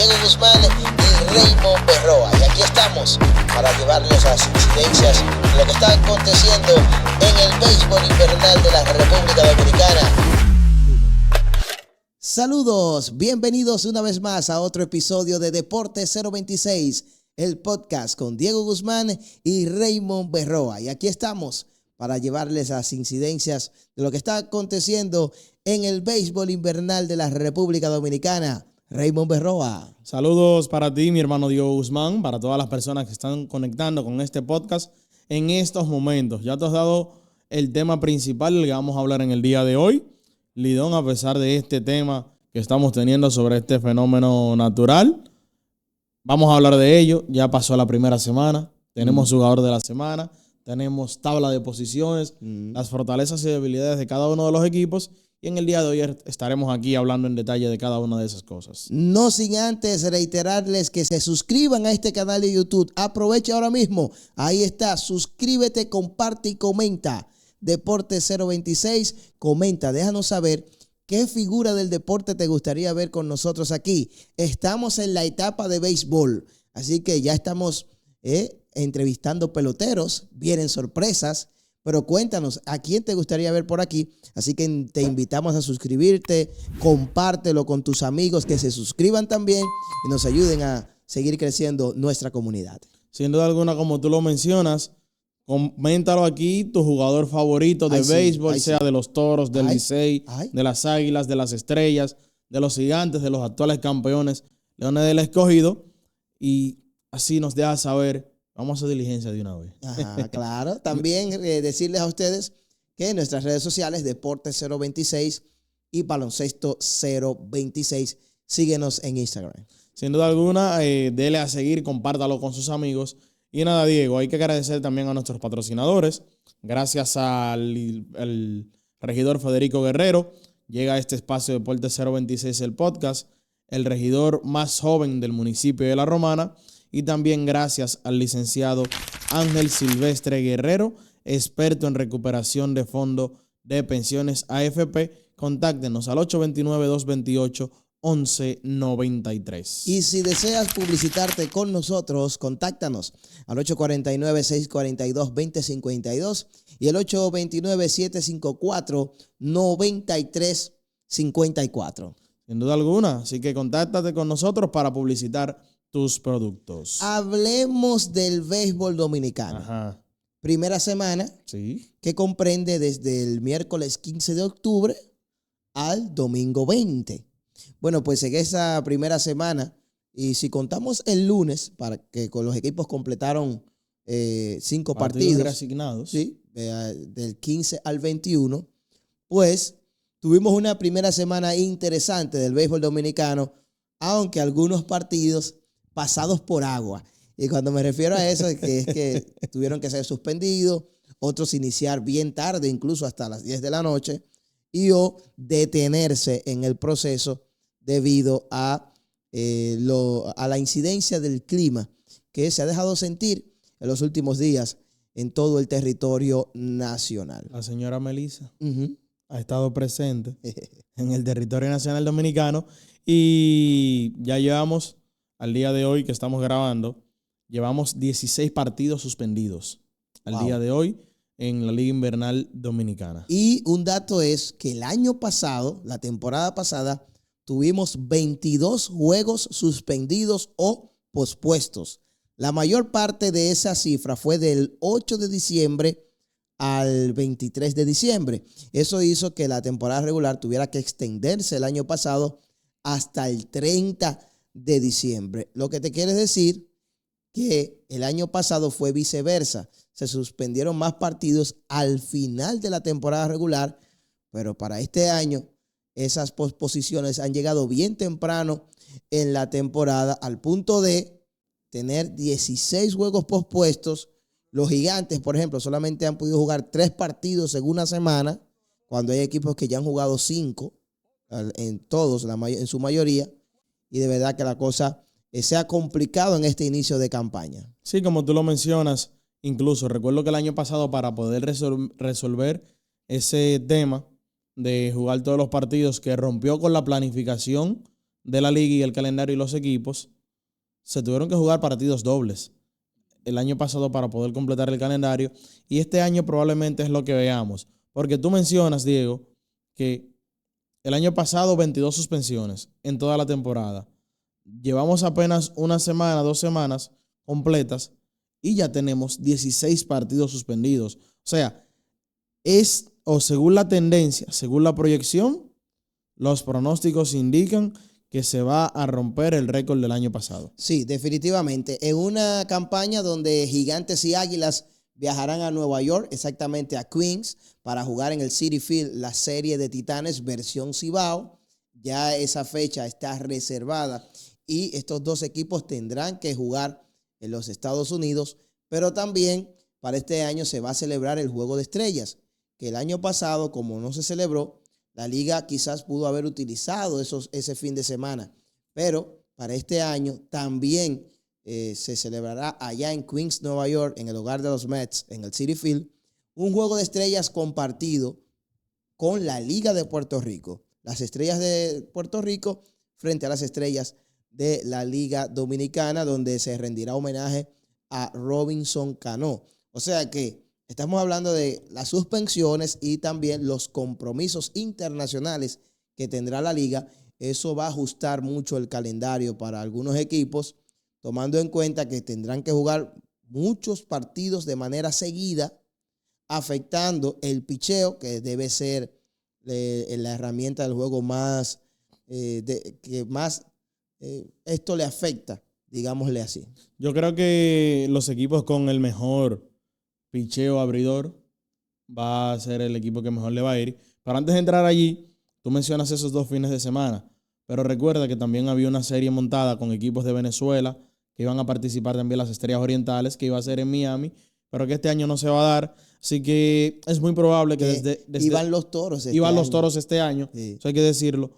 Diego Guzmán y Raymond Berroa. Y aquí estamos para llevarles las incidencias de lo que está aconteciendo en el béisbol invernal de la República Dominicana. Saludos, bienvenidos una vez más a otro episodio de Deporte 026, el podcast con Diego Guzmán y Raymond Berroa. Y aquí estamos para llevarles las incidencias de lo que está aconteciendo en el béisbol invernal de la República Dominicana. Raymond Berroa. Saludos para ti, mi hermano Diego Guzmán, para todas las personas que están conectando con este podcast en estos momentos. Ya te has dado el tema principal del que vamos a hablar en el día de hoy. Lidón, a pesar de este tema que estamos teniendo sobre este fenómeno natural, vamos a hablar de ello. Ya pasó la primera semana, tenemos jugador de la semana, tenemos tabla de posiciones, las fortalezas y debilidades de cada uno de los equipos. Y en el día de hoy estaremos aquí hablando en detalle de cada una de esas cosas. No sin antes reiterarles que se suscriban a este canal de YouTube. Aprovecha ahora mismo. Ahí está. Suscríbete, comparte y comenta. Deporte 026. Comenta. Déjanos saber qué figura del deporte te gustaría ver con nosotros aquí. Estamos en la etapa de béisbol. Así que ya estamos entrevistando peloteros. Vienen sorpresas. Pero cuéntanos, ¿a quién te gustaría ver por aquí? Así que te invitamos a suscribirte, compártelo con tus amigos que se suscriban también y nos ayuden a seguir creciendo nuestra comunidad. Sin duda alguna, como tú lo mencionas, coméntalo aquí, tu jugador favorito de béisbol, sea de los Toros, del Licey, de las Águilas, de las Estrellas, de los Gigantes, de los actuales campeones, Leones del Escogido, y así nos deja saber. Vamos a hacer diligencia de una vez. Ajá, claro. También decirles a ustedes que en nuestras redes sociales, Deporte 026 y Baloncesto 026, síguenos en Instagram. Sin duda alguna, dele a seguir, compártalo con sus amigos. Y nada, Diego, hay que agradecer también a nuestros patrocinadores. Gracias al regidor Federico Guerrero, llega a este espacio de Deporte 026 el podcast, el regidor más joven del municipio de La Romana. Y también gracias al licenciado Ángel Silvestre Guerrero, experto en recuperación de fondo de pensiones AFP. Contáctenos al 829-228-1193. Y si deseas publicitarte con nosotros, contáctanos al 849-642-2052 y el 829-754-9354. Sin duda alguna, así que contáctate con nosotros para publicitar tus productos. Hablemos del béisbol dominicano. Ajá. Primera semana, sí, que comprende desde el miércoles 15 de octubre al domingo 20. Bueno, pues en esa primera semana, y si contamos el lunes, para que con los equipos completaron 5 partidos reasignados, sí, del 15 al 21, pues tuvimos una primera semana interesante del béisbol dominicano, aunque algunos partidos pasados por agua. Y cuando me refiero a eso es que tuvieron que ser suspendidos, otros iniciar bien tarde, incluso hasta las 10 de la noche, y o detenerse en el proceso debido a la incidencia del clima que se ha dejado sentir en los últimos días en todo el territorio nacional. La señora Melissa ha estado presente en el territorio nacional dominicano y ya llevamos, al día de hoy que estamos grabando, llevamos 16 partidos suspendidos al día de hoy en la Liga Invernal Dominicana. Y un dato es que el año pasado, la temporada pasada, tuvimos 22 juegos suspendidos o pospuestos. La mayor parte de esa cifra fue del 8 de diciembre al 23 de diciembre. Eso hizo que la temporada regular tuviera que extenderse el año pasado hasta el 30 de diciembre. Lo que te quiere decir que el año pasado fue viceversa. Se suspendieron más partidos al final de la temporada regular, pero para este año esas posposiciones han llegado bien temprano en la temporada al punto de tener 16 juegos pospuestos. Los Gigantes, por ejemplo, solamente han podido jugar 3 partidos en una semana, cuando hay equipos que ya han jugado 5 en todos, en su mayoría, y de verdad que la cosa se ha complicado en este inicio de campaña. Sí, como tú lo mencionas, incluso recuerdo que el año pasado para poder resolver ese tema de jugar todos los partidos que rompió con la planificación de la liga y el calendario y los equipos, se tuvieron que jugar partidos dobles el año pasado para poder completar el calendario, y este año probablemente es lo que veamos. Porque tú mencionas, Diego, que el año pasado 22 suspensiones en toda la temporada. Llevamos apenas una semana, 2 semanas completas y ya tenemos 16 partidos suspendidos. O sea, según la tendencia, según la proyección, los pronósticos indican que se va a romper el récord del año pasado. Sí, definitivamente. En una campaña donde Gigantes y Águilas viajarán a Nueva York, exactamente a Queens, para jugar en el Citi Field la serie de Titanes versión Cibao. Ya esa fecha está reservada y estos dos equipos tendrán que jugar en los Estados Unidos, pero también para este año se va a celebrar el Juego de Estrellas, que el año pasado, como no se celebró, la liga quizás pudo haber utilizado ese fin de semana, pero para este año también se celebrará allá en Queens, Nueva York, en el hogar de los Mets, en el Citi Field, un Juego de Estrellas compartido con la Liga de Puerto Rico. Las Estrellas de Puerto Rico frente a las Estrellas de la Liga Dominicana, donde se rendirá homenaje a Robinson Cano. O sea que estamos hablando de las suspensiones y también los compromisos internacionales que tendrá la liga. Eso va a ajustar mucho el calendario para algunos equipos, tomando en cuenta que tendrán que jugar muchos partidos de manera seguida, afectando el picheo, que debe ser la herramienta del juego más, esto le afecta, digámosle así. Yo creo que los equipos con el mejor picheo abridor va a ser el equipo que mejor le va a ir. Pero antes de entrar allí, tú mencionas esos 2 fines de semana, pero recuerda que también había una serie montada con equipos de Venezuela que iban a participar también las Estrellas Orientales, que iba a ser en Miami, pero que este año no se va a dar. Así que es muy probable que desde iban los Toros este año. Sí. Eso hay que decirlo.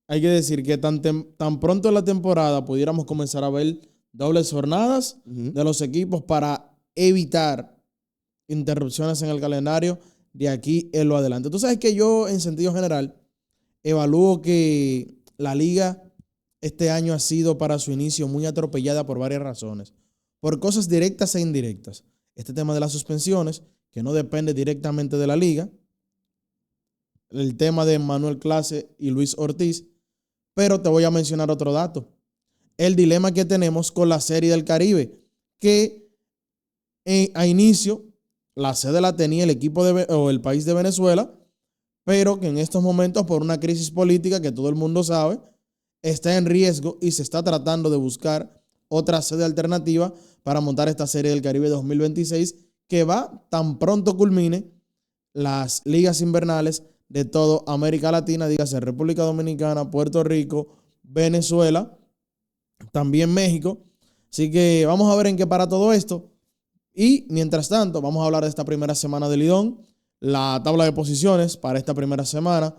Hay que decir que tan pronto en la temporada pudiéramos comenzar a ver dobles jornadas de los equipos para evitar interrupciones en el calendario de aquí en lo adelante. Tú sabes que yo, en sentido general, evalúo que la liga este año ha sido para su inicio muy atropellada por varias razones, por cosas directas e indirectas. Este tema de las suspensiones, que no depende directamente de la liga, el tema de Manuel Clase y Luis Ortiz, pero te voy a mencionar otro dato. El dilema que tenemos con la Serie del Caribe, que a inicio la sede la tenía el equipo o el país de Venezuela, pero que en estos momentos, por una crisis política que todo el mundo sabe, está en riesgo y se está tratando de buscar otra sede alternativa para montar esta Serie del Caribe 2026, que va tan pronto culmine las ligas invernales de toda América Latina, dígase República Dominicana, Puerto Rico, Venezuela, también México. Así que vamos a ver en qué para todo esto. Y mientras tanto, vamos a hablar de esta primera semana de Lidón. La tabla de posiciones para esta primera semana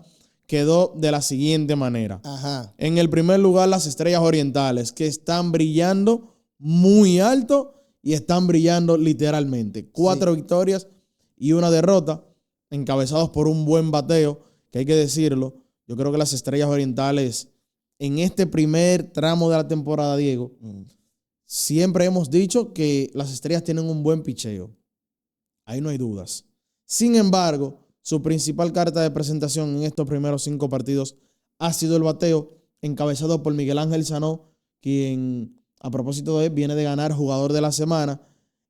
quedó de la siguiente manera. Ajá. En el primer lugar, las Estrellas Orientales, que están brillando muy alto y están brillando literalmente. 4 victorias y 1 derrota, encabezados por un buen bateo, que hay que decirlo. Yo creo que las Estrellas Orientales, en este primer tramo de la temporada, Diego, siempre hemos dicho que las Estrellas tienen un buen picheo. Ahí no hay dudas. Sin embargo, su principal carta de presentación en estos primeros 5 partidos ha sido el bateo, encabezado por Miguel Ángel Sanó, quien, a propósito de él, viene de ganar Jugador de la Semana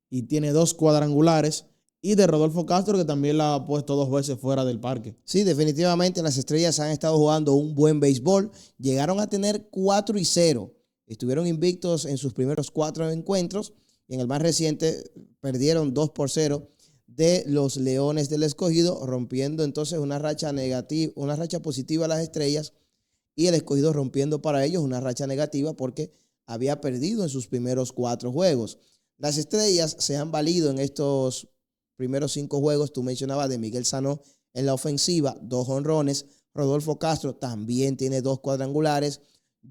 y tiene 2 cuadrangulares, y de Rodolfo Castro, que también la ha puesto 2 veces fuera del parque. Sí, definitivamente las Estrellas han estado jugando un buen béisbol. Llegaron a tener 4-0. Estuvieron invictos en sus primeros 4 encuentros y en el más reciente perdieron 2-0 de los Leones del Escogido, rompiendo entonces una racha negativa, una racha positiva a las Estrellas, y el Escogido rompiendo para ellos una racha negativa porque había perdido en sus primeros 4 juegos. Las Estrellas se han valido en estos primeros 5 juegos. Tú mencionabas de Miguel Sanó en la ofensiva, 2 jonrones. Rodolfo Castro también tiene 2 cuadrangulares.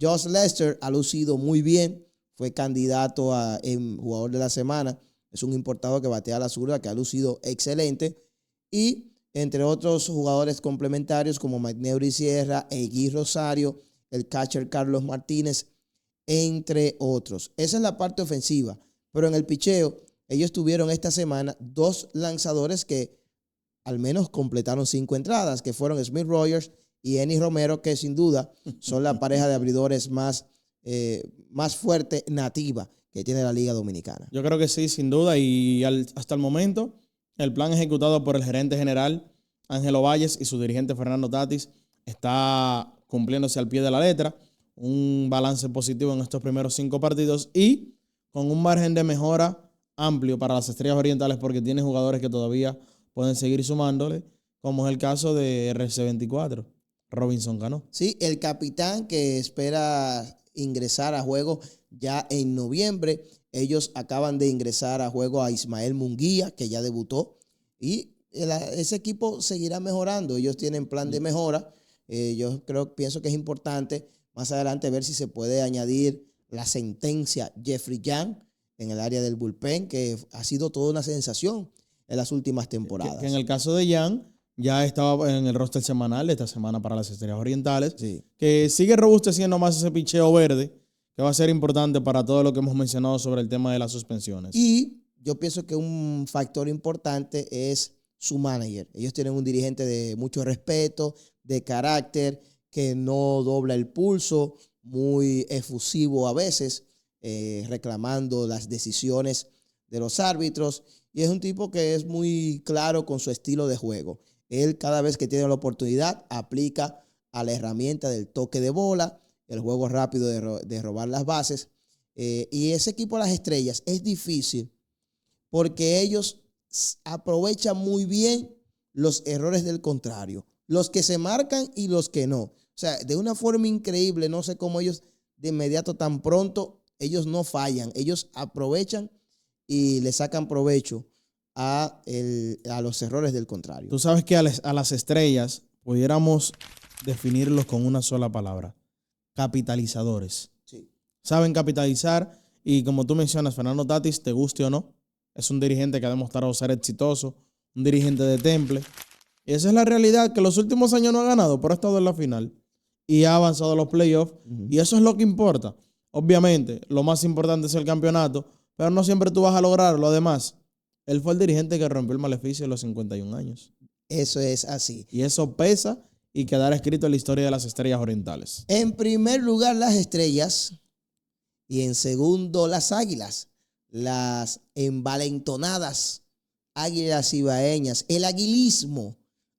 Josh Lester ha lucido muy bien, fue candidato en Jugador de la Semana. Es un importado que batea a la zurda, que ha lucido excelente. Y entre otros jugadores complementarios como McNeury Sierra, Egui Rosario, el catcher Carlos Martínez, entre otros. Esa es la parte ofensiva. Pero en el picheo, ellos tuvieron esta semana 2 lanzadores que al menos completaron 5 entradas, que fueron Smith Rogers y Eni Romero, que sin duda son la pareja de abridores más fuerte nativa que tiene la Liga Dominicana. Yo creo que sí, sin duda. Y hasta el momento, el plan ejecutado por el gerente general Ángelo Valles y su dirigente Fernando Tatis está cumpliéndose al pie de la letra. Un balance positivo en estos primeros 5 partidos y con un margen de mejora amplio para las Estrellas Orientales porque tiene jugadores que todavía pueden seguir sumándole, como es el caso de RC24, Robinson Cano. Sí, el capitán que espera ingresar a juego ya en noviembre. Ellos acaban de ingresar a juego a Ismael Munguía, que ya debutó, y ese equipo seguirá mejorando. Ellos tienen plan de mejora. Pienso que es importante más adelante ver si se puede añadir la sentencia Jeffrey Young en el área del bullpen, que ha sido toda una sensación en las últimas temporadas. Que en el caso de Young, ya estaba en el roster semanal de esta semana para las Estrellas Orientales, sí, que sigue robusteciendo más ese picheo verde, que va a ser importante para todo lo que hemos mencionado sobre el tema de las suspensiones. Y yo pienso que un factor importante es su manager. Ellos tienen un dirigente de mucho respeto, de carácter, que no dobla el pulso, muy efusivo a veces, reclamando las decisiones de los árbitros. Y es un tipo que es muy claro con su estilo de juego. Él cada vez que tiene la oportunidad aplica a la herramienta del toque de bola, el juego rápido de robar las bases. Y ese equipo de las Estrellas es difícil porque ellos aprovechan muy bien los errores del contrario, los que se marcan y los que no. O sea, de una forma increíble, no sé cómo ellos de inmediato, tan pronto, ellos no fallan, ellos aprovechan y le sacan provecho a los errores del contrario. Tú sabes que a las Estrellas pudiéramos definirlos con una sola palabra: capitalizadores. Sí. Saben capitalizar y, como tú mencionas, Fernando Tatis, te guste o no, es un dirigente que ha demostrado ser exitoso, un dirigente de temple. Y esa es la realidad, que los últimos años no ha ganado, pero ha estado en la final y ha avanzado a los playoffs. Y eso es lo que importa. Obviamente, lo más importante es el campeonato, pero no siempre tú vas a lograrlo. Además, él fue el dirigente que rompió el maleficio de los 51 años. Eso es así. Y eso pesa y quedará escrito en la historia de las Estrellas Orientales. En primer lugar, las Estrellas. Y en segundo, las Águilas. Las envalentonadas Águilas Ibaeñas. El aguilismo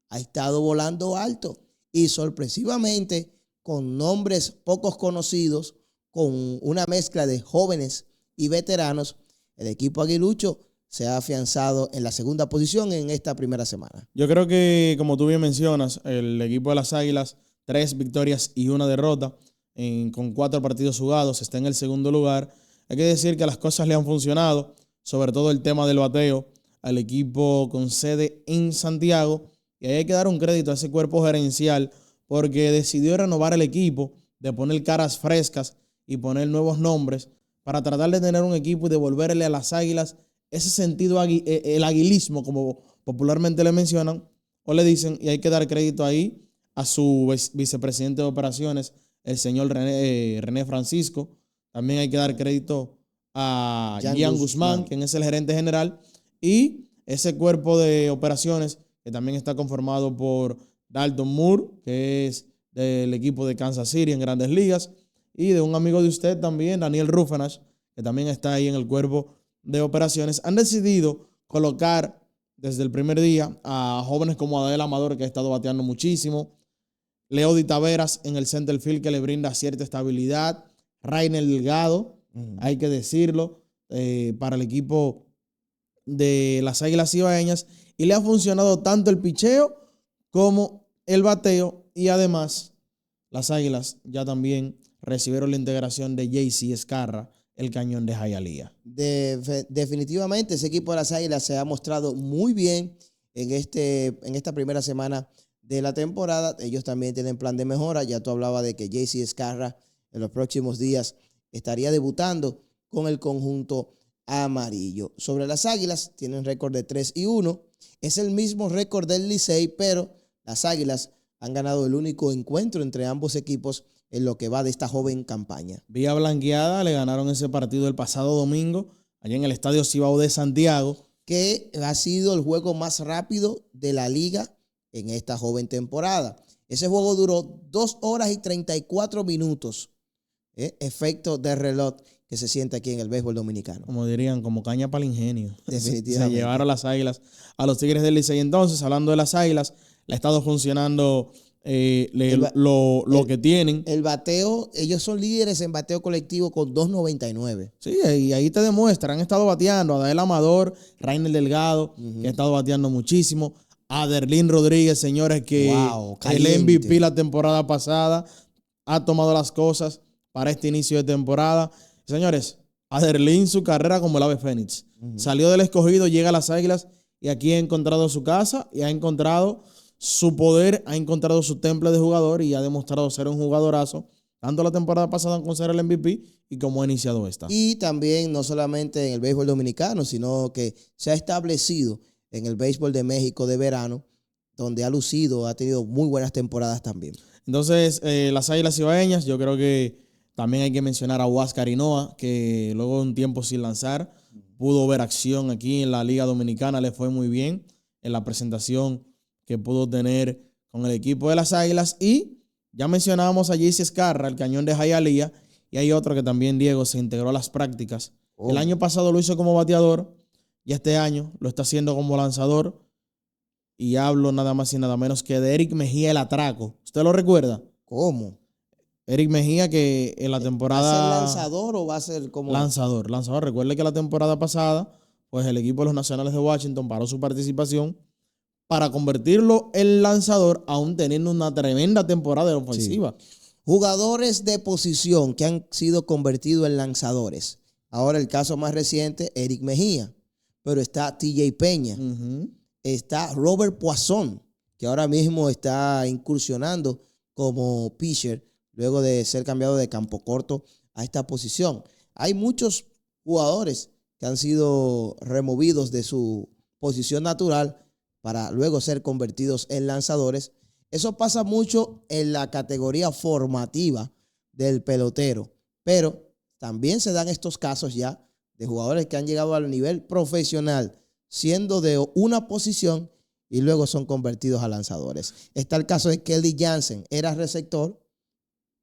ha estado volando alto. Y sorpresivamente, con nombres pocos conocidos, con una mezcla de jóvenes y veteranos, el equipo aguilucho se ha afianzado en la segunda posición en esta primera semana. Yo creo que, como tú bien mencionas, el equipo de las Águilas, 3 victorias y 1 derrota, con 4 partidos jugados, está en el segundo lugar. Hay que decir que las cosas le han funcionado, sobre todo el tema del bateo, al equipo con sede en Santiago. Y ahí hay que dar un crédito a ese cuerpo gerencial porque decidió renovar el equipo, de poner caras frescas y poner nuevos nombres para tratar de tener un equipo y devolverle a las Águilas ese sentido, el aguilismo, como popularmente le mencionan o le dicen. Y hay que dar crédito ahí a su vicepresidente de operaciones, el señor René Francisco. También hay que dar crédito a Gian Guzmán, quien es el gerente general, y ese cuerpo de operaciones que también está conformado por Dalton Moore, que es del equipo de Kansas City en Grandes Ligas, y de un amigo de usted también, Daniel Rufenach, que también está ahí en el cuerpo de operaciones. Han decidido colocar desde el primer día a jóvenes como Adael Amador, que ha estado bateando muchísimo, Leody Taveras en el center field, que le brinda cierta estabilidad, Rainer Delgado, hay que decirlo, para el equipo de las Águilas Ibaeñas, y le ha funcionado tanto el picheo como el bateo. Y además las Águilas ya también recibieron la integración de JC Escarra, el cañón de Hialeah. Definitivamente ese equipo de las Águilas se ha mostrado muy bien en esta primera semana de la temporada. Ellos también tienen plan de mejora. Ya tú hablabas de que JC Escarra en los próximos días estaría debutando con el conjunto amarillo. Sobre las Águilas, tienen récord de 3-1. Es el mismo récord del Licey, pero las Águilas han ganado el único encuentro entre ambos equipos en lo que va de esta joven campaña. Vía Blanqueada le ganaron ese partido el pasado domingo, allá en el Estadio Cibao de Santiago. Que ha sido el juego más rápido de la liga en esta joven temporada. Ese juego duró 2 horas y 34 minutos. Efecto de reloj que se siente aquí en el béisbol dominicano. Como dirían, como caña para el ingenio. Definitivamente. Se llevaron las Águilas a los Tigres del Licey. Entonces, hablando de las Águilas, le ha estado funcionando lo que tienen. El bateo, ellos son líderes en bateo colectivo con 2.99. Sí, y ahí te demuestran, han estado bateando. Adael Amador, Rainer Delgado, que ha estado bateando muchísimo. Aderlín Rodríguez, señores, que el MVP la temporada pasada ha tomado las cosas para este inicio de temporada. Señores, Aderlín, su carrera como el ave fénix. Salió del Escogido, llega a las Águilas y aquí ha encontrado su casa y ha encontrado su poder, ha encontrado su temple de jugador y ha demostrado ser un jugadorazo, tanto la temporada pasada con ser el MVP y como ha iniciado esta. Y también no solamente en el béisbol dominicano, sino que se ha establecido en el béisbol de México de verano, donde ha lucido, ha tenido muy buenas temporadas también. Entonces, las Águilas Cibaeñas, yo creo que también hay que mencionar a Huáscar Hinoa, que luego de un tiempo sin lanzar, pudo ver acción aquí en la Liga Dominicana, le fue muy bien en la presentación que pudo tener con el equipo de las Águilas. Y ya mencionábamos a JC Escarra, el cañón de Hialeah, y hay otro que también, Diego, se integró a las prácticas. El año pasado lo hizo como bateador y este año lo está haciendo como lanzador. Y hablo nada más y nada menos que de Eric Mejía, el atraco. ¿Usted lo recuerda? ¿Cómo? Eric Mejía, que en la temporada... ¿Va a ser lanzador o va a ser como...? Lanzador. Recuerde que la temporada pasada, pues el equipo de los Nacionales de Washington paró su participación para convertirlo en lanzador, aún teniendo una tremenda temporada de ofensiva. Sí. Jugadores de posición que han sido convertidos en lanzadores. Ahora el caso más reciente, Eric Mejía. Pero está TJ Peña. Está Robert Poisson, que ahora mismo está incursionando como pitcher, luego de ser cambiado de campo corto a esta posición. Hay muchos jugadores que han sido removidos de su posición natural para luego ser convertidos en lanzadores. Eso pasa mucho en la categoría formativa del pelotero, pero también se dan estos casos ya de jugadores que han llegado al nivel profesional siendo de una posición y luego son convertidos a lanzadores. Está el caso de Kelly Jansen, era receptor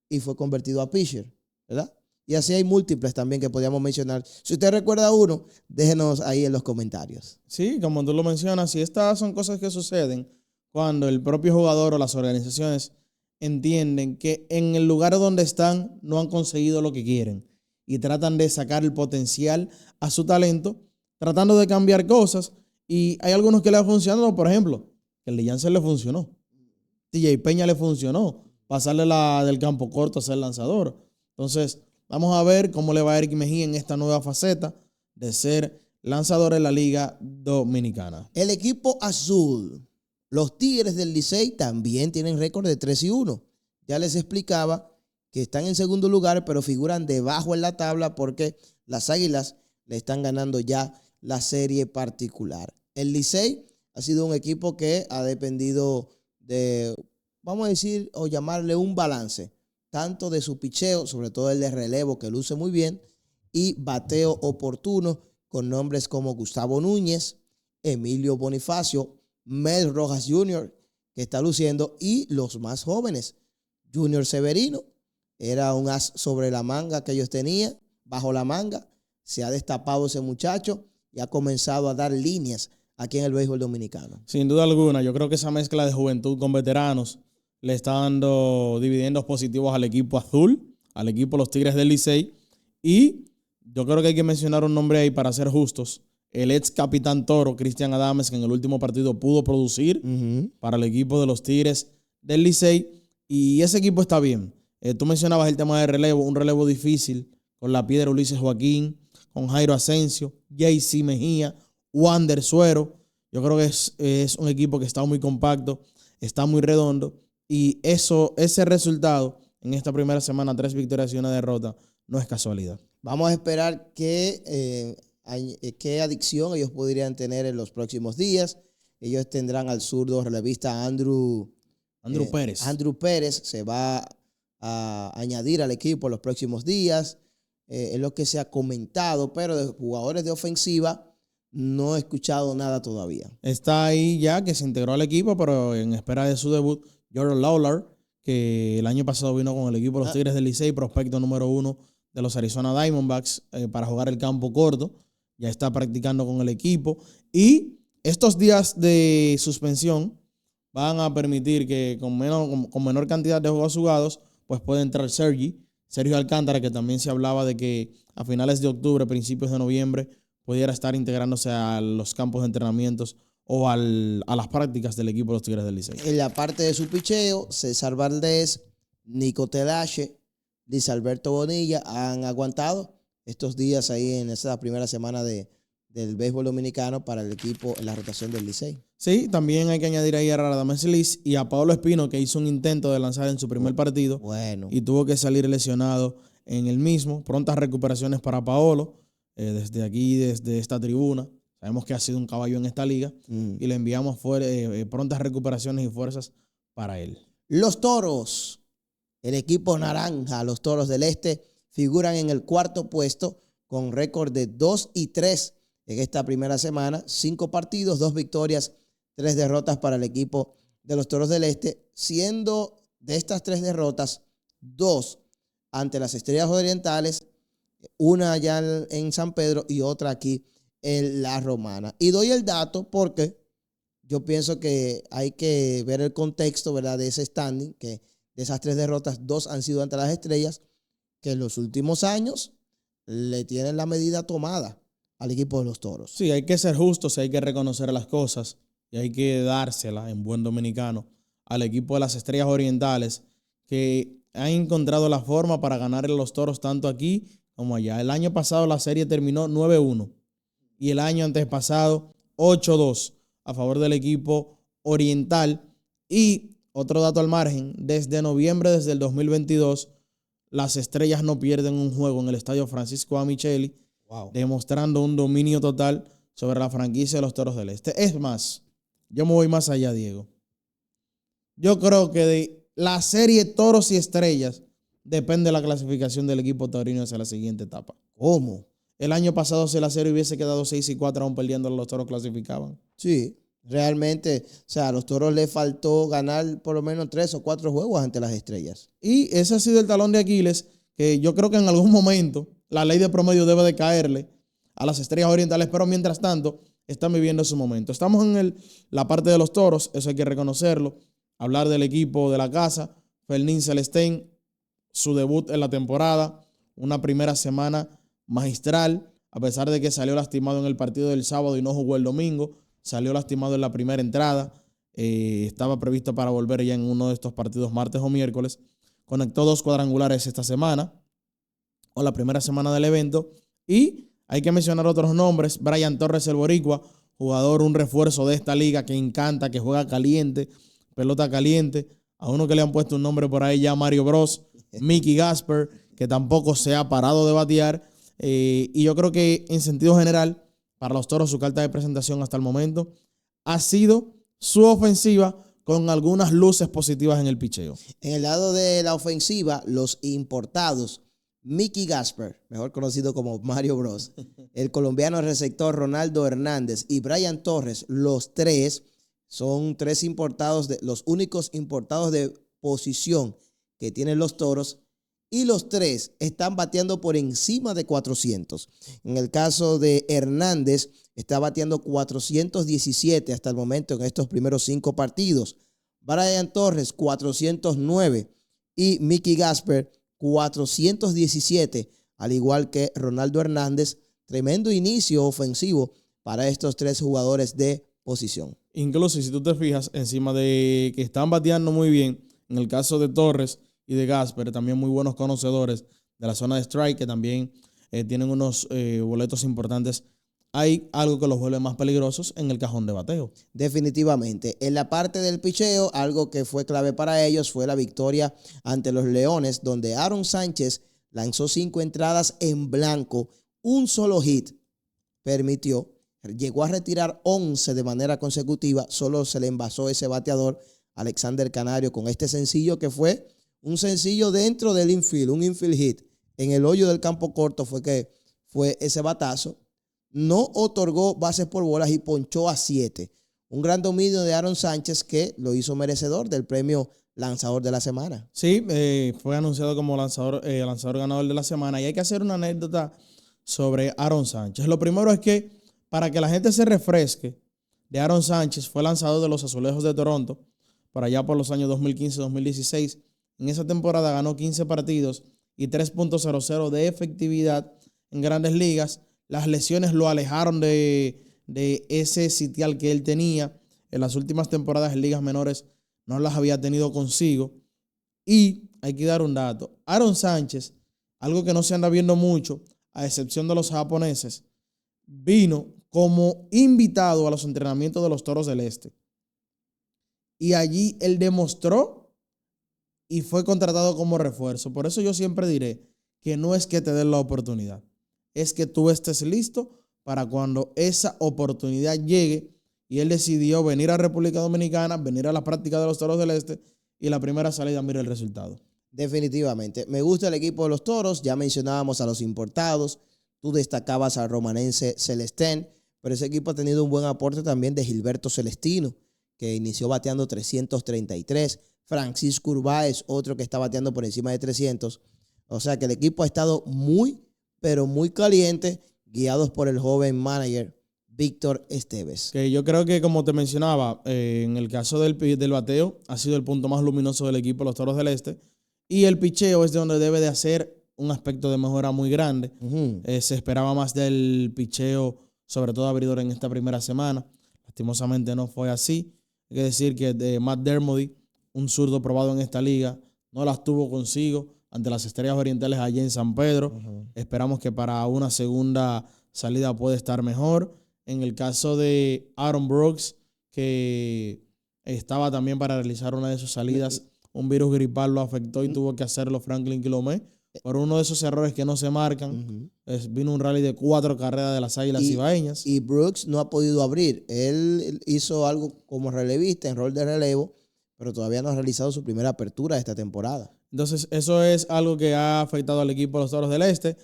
y fue convertido a pitcher, ¿verdad? Y así hay múltiples también que podríamos mencionar. Si usted recuerda uno, déjenos ahí en los comentarios. Sí, como tú lo mencionas, y estas son cosas que suceden cuando el propio jugador o las organizaciones entienden que en el lugar donde están no han conseguido lo que quieren y tratan de sacar el potencial a su talento, tratando de cambiar cosas. Y hay algunos que le han funcionado, por ejemplo, que el de Jansen le funcionó. TJ Peña le funcionó. Pasarle del campo corto a ser lanzador. Entonces, vamos a ver cómo le va a Eric Mejía en esta nueva faceta de ser lanzador en la Liga Dominicana. El equipo azul, los Tigres del Licey, también tienen récord de 3-1. Ya les explicaba que están en segundo lugar, pero figuran debajo en la tabla porque las Águilas le están ganando ya la serie particular. El Licey ha sido un equipo que ha dependido de, vamos a decir, o llamarle un balance, tanto de su picheo, sobre todo el de relevo, que luce muy bien, y bateo oportuno, con nombres como Gustavo Núñez, Emilio Bonifacio, Mel Rojas Jr., que está luciendo, y los más jóvenes, Junior Severino, era un as sobre la manga que ellos tenían, bajo la manga, se ha destapado ese muchacho y ha comenzado a dar líneas aquí en el béisbol dominicano. Sin duda alguna, yo creo que esa mezcla de juventud con veteranos le está dando dividendos positivos al equipo azul, al equipo de los Tigres del Licey. Y yo creo que hay que mencionar un nombre ahí para ser justos. El ex capitán Toro, Cristian Adames, que en el último partido pudo producir para el equipo de los Tigres del Licey. Y ese equipo está bien. Tú mencionabas el tema de relevo, un relevo difícil con la piedra Ulises Joaquín, con Jairo Asensio, JC Mejía, Wander Suero. Yo creo que es un equipo que está muy compacto, está muy redondo. Y ese resultado en esta primera semana, 3 victorias y 1 derrota, no es casualidad. Vamos a esperar qué adicción ellos podrían tener en los próximos días. Ellos tendrán al zurdo relevista Andrew Pérez. Andrew Pérez se va a añadir al equipo en los próximos días. Es lo que se ha comentado, pero de jugadores de ofensiva no he escuchado nada todavía. Está ahí ya que se integró al equipo, pero en espera de su debut, Jordan Lawler, que el año pasado vino con el equipo de los Tigres del Licey, prospecto número 1 de los Arizona Diamondbacks para jugar el campo corto. Ya está practicando con el equipo. Y estos días de suspensión van a permitir que con menor cantidad de juegos jugados, pues puede entrar Sergio Alcántara, que también se hablaba de que a finales de octubre, principios de noviembre, pudiera estar integrándose a los campos de entrenamientos o a las prácticas del equipo de los Tigres del Licey. En la parte de su picheo, César Valdés, Nico Telache, Luis Alberto Bonilla han aguantado estos días ahí en esa primera semana del béisbol dominicano para el equipo en la rotación del Licey. Sí, también hay que añadir ahí a Radamés Liz y a Pablo Espino, que hizo un intento de lanzar en su primer partido y tuvo que salir lesionado en el mismo. Prontas recuperaciones para Paolo, desde aquí, desde esta tribuna. Sabemos que ha sido un caballo en esta liga y le enviamos prontas recuperaciones y fuerzas para él. Los Toros, el equipo naranja, los Toros del Este, figuran en el cuarto puesto con récord de 2-3 en esta primera semana. 5 partidos, 2 victorias, 3 derrotas para el equipo de los Toros del Este, siendo de estas 3 derrotas, 2 ante las Estrellas Orientales, una allá en San Pedro y otra aquí en La Romana. Y doy el dato porque yo pienso que hay que ver el contexto, ¿verdad?, de ese standing, que de esas 3 derrotas, 2 han sido ante las Estrellas, que en los últimos años le tienen la medida tomada al equipo de los Toros. Sí, hay que ser justos, hay que reconocer las cosas y hay que dárselas en buen dominicano al equipo de las Estrellas Orientales, que han encontrado la forma para ganarle a los Toros tanto aquí como allá. El año pasado la serie terminó 9-1 y el año antes pasado 8-2 a favor del equipo oriental. Y otro dato al margen, desde noviembre, desde el 2022, las Estrellas no pierden un juego en el estadio Francisco A. Micheli, demostrando un dominio total sobre la franquicia de los Toros del Este. Es más, yo me voy más allá, Diego. Yo creo que de la serie Toros y Estrellas depende la clasificación del equipo taurino hacia la siguiente etapa. ¿Cómo? El año pasado, si la serie hubiese quedado 6-4, aún perdiendo, los Toros clasificaban. Sí, realmente, o sea, a los Toros les faltó ganar por lo menos 3 o 4 juegos ante las Estrellas. Y ese ha sido el talón de Aquiles, que yo creo que en algún momento la ley de promedio debe de caerle a las Estrellas Orientales, pero mientras tanto están viviendo su momento. Estamos en la parte de los Toros, eso hay que reconocerlo. Hablar del equipo de la casa, Fermín Celestén, su debut en la temporada, una primera semana magistral, a pesar de que salió lastimado en el partido del sábado y no jugó el domingo, salió lastimado en la primera entrada, estaba previsto para volver ya en uno de estos partidos martes o miércoles, conectó 2 cuadrangulares esta semana, o la primera semana del evento, y hay que mencionar otros nombres. Brian Torres, el boricua, jugador, un refuerzo de esta liga que encanta, que juega caliente, pelota caliente, a uno que le han puesto un nombre por ahí ya, Mario Bros, Mickey Gasper, que tampoco se ha parado de batear, y yo creo que en sentido general, para los Toros, su carta de presentación hasta el momento ha sido su ofensiva con algunas luces positivas en el picheo. En el lado de la ofensiva, los importados, Mickey Gasper, mejor conocido como Mario Bros, el colombiano receptor Ronaldo Hernández y Brian Torres, los 3 son 3 importados, los únicos importados de posición que tienen los Toros, y los 3 están bateando por encima de 400. En el caso de Hernández, está bateando 417 hasta el momento en estos primeros 5 partidos. Brian Torres, 409. Y Mickey Gasper, 417, al igual que Ronaldo Hernández. Tremendo inicio ofensivo para estos 3 jugadores de posición. Incluso si tú te fijas, encima de que están bateando muy bien, en el caso de Torres y de Gasper, también muy buenos conocedores de la zona de strike, que también tienen unos boletos importantes. Hay algo que los vuelve más peligrosos en el cajón de bateo. Definitivamente. En la parte del picheo, algo que fue clave para ellos fue la victoria ante los Leones, donde Aaron Sánchez lanzó 5 entradas en blanco, un solo hit permitió. Llegó a retirar 11 de manera consecutiva, solo se le envasó ese bateador Alexander Canario con este sencillo que fue un sencillo dentro del infield, un infield hit. En el hoyo del campo corto fue ese batazo. No otorgó bases por bolas y ponchó a 7. Un gran dominio de Aaron Sánchez que lo hizo merecedor del premio lanzador de la semana. Sí, fue anunciado como lanzador ganador de la semana. Y hay que hacer una anécdota sobre Aaron Sánchez. Lo primero es que, para que la gente se refresque, de Aaron Sánchez fue lanzador de los Azulejos de Toronto, por allá por los años 2015-2016. En esa temporada ganó 15 partidos y 3.00 de efectividad en Grandes Ligas. Las lesiones lo alejaron de ese sitial que él tenía. En las últimas temporadas en ligas menores no las había tenido consigo. Y hay que dar un dato. Aaron Sánchez, algo que no se anda viendo mucho, a excepción de los japoneses, vino como invitado a los entrenamientos de los Toros del Este. Y allí él demostró y fue contratado como refuerzo. Por eso yo siempre diré que no es que te den la oportunidad, es que tú estés listo para cuando esa oportunidad llegue. Y él decidió venir a República Dominicana, venir a la práctica de los Toros del Este y la primera salida, mira el resultado. Definitivamente. Me gusta el equipo de los Toros. Ya mencionábamos a los importados. Tú destacabas al romanense Celestén, pero ese equipo ha tenido un buen aporte también de Gilberto Celestino, que inició bateando 333. Francisco Urbáez, otro que está bateando por encima de 300. O sea que el equipo ha estado muy, pero muy caliente, guiados por el joven manager Víctor Esteves. Que yo creo que, como te mencionaba, en el caso del bateo, ha sido el punto más luminoso del equipo, los Toros del Este. Y el picheo es de donde debe de hacer un aspecto de mejora muy grande. Se esperaba más del picheo, sobre todo abridor en esta primera semana. Lastimosamente no fue así. Hay que decir que Matt Dermody, un zurdo probado en esta liga, no las tuvo consigo ante las Estrellas Orientales allá en San Pedro. Esperamos que para una segunda salida pueda estar mejor. En el caso de Aaron Brooks, que estaba también para realizar una de sus salidas, un virus gripal lo afectó y tuvo que hacerlo Franklin Quilomé. Por uno de esos errores que no se marcan, vino un rally de 4 carreras de las Águilas Cibaeñas. Y Brooks no ha podido abrir. Él hizo algo como relevista, en rol de relevo, pero todavía no ha realizado su primera apertura de esta temporada. Entonces, eso es algo que ha afectado al equipo de los Toros del Este.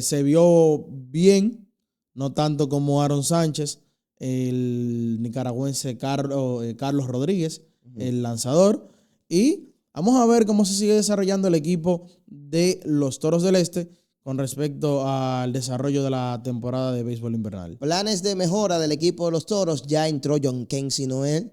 Se vio bien, no tanto como Aaron Sánchez, el nicaragüense Carlos Rodríguez, el lanzador. Y vamos a ver cómo se sigue desarrollando el equipo de los Toros del Este con respecto al desarrollo de la temporada de béisbol invernal. Planes de mejora del equipo de los Toros. Ya entró John Kensi Noel,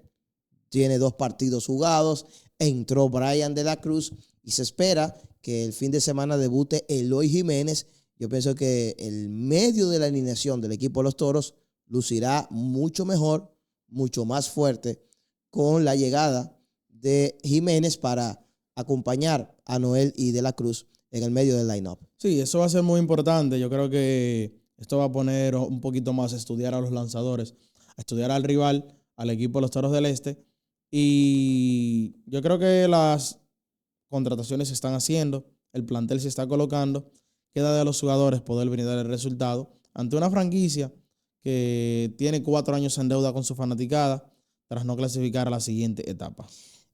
tiene 2 partidos jugados. Entró Brian de la Cruz y se espera que el fin de semana debute Eloy Jiménez. Yo pienso que el medio de la alineación del equipo de los Toros lucirá mucho mejor, mucho más fuerte con la llegada de Jiménez para acompañar a Noel y de la Cruz en el medio del line-up. Sí, eso va a ser muy importante. Yo creo que esto va a poner un poquito más a estudiar a los lanzadores, a estudiar al rival, al equipo de los Toros del Este. Y yo creo que las contrataciones se están haciendo, el plantel se está colocando. Queda de los jugadores poder brindar el resultado ante una franquicia que tiene 4 años en deuda con su fanaticada tras no clasificar a la siguiente etapa.